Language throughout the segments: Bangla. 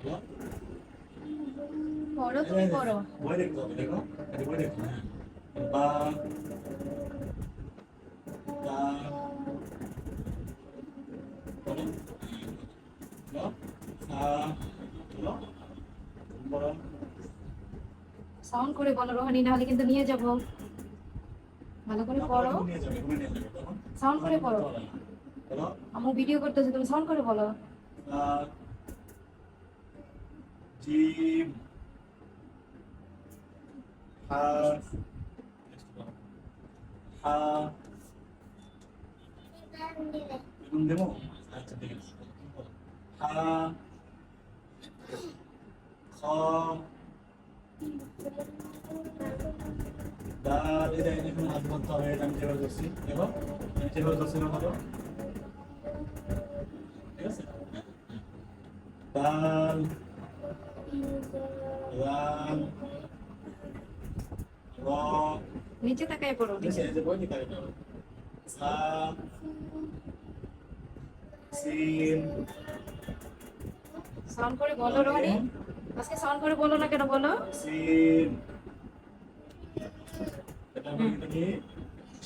বলো। পড়ো, তুমি পড়ো। বই দেখতে হবে, দেখো এটা বই দেখো। হ্যাঁ, বা তা বলো, বলো, সা বলো, বলো। সাউন্ড করে বলো রোহানি, নাহলে কিন্তু নিয়ে যাব। ভালো করে পড়ো, তুমি নিয়ে যাবে, তুমি নিয়ে যাবে তখন। সাউন্ড তখন করে পড়তে পড়ো। পারবে না। বলো, আমি ভিডিও করতেছি, তুমি সাউন্ড করে বলো। সা জিম হা হা বেগুন দেবো। আচ্ছা ঠিক আছে, হা খ দাল। এটা এখন হাত ধরতে হবে, এটা আমি যেভাবে ধরছি দেখো, আমি যেভাবে ধরছি না ধরো, ঠিক আছে। দাল লাল র, নিচে তাকায় পড়ো, নিচে নিচে। এই যে বই নিতে হবে, সা সিন সাউন্ড করে বলো রোহানি। আজকে সাউন্ড করে বলো না কেন, বলো। সিন। এটা হুম। বলি কি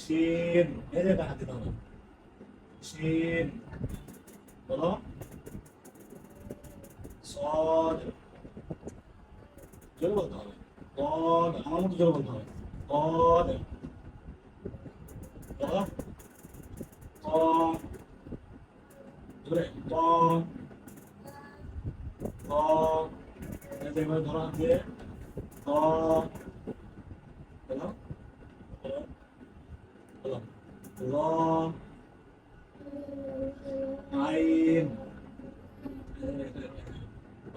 শিন, এই যে হাত দিতে হবে, শিন বলো। সদ, জোরে বলতে হবে। কদ, আমার মতো জোরে বলতে হবে। কদ বলো। ক জোরে, ক ক, এই যে এভাবে ধরো হাত দিয়ে, ক বলো, বলো, বলো। র আইন,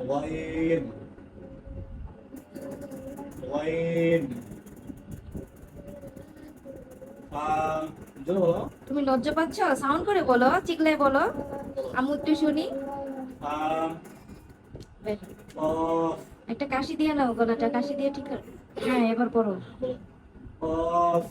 ওয়াইন ওয়াইন ফা, জোরে বলো। তুমি লজ্জা পাচ্ছ? সাউন্ড করে বলো, চিকলাই বলো। আমি একটু শুনি। ফা বেশ। কফ, একটা কাশি দিয়ে নাও, গলাটা কাশি দিয়ে ঠিক করে। হ্যাঁ, এবার পড়ো। কফ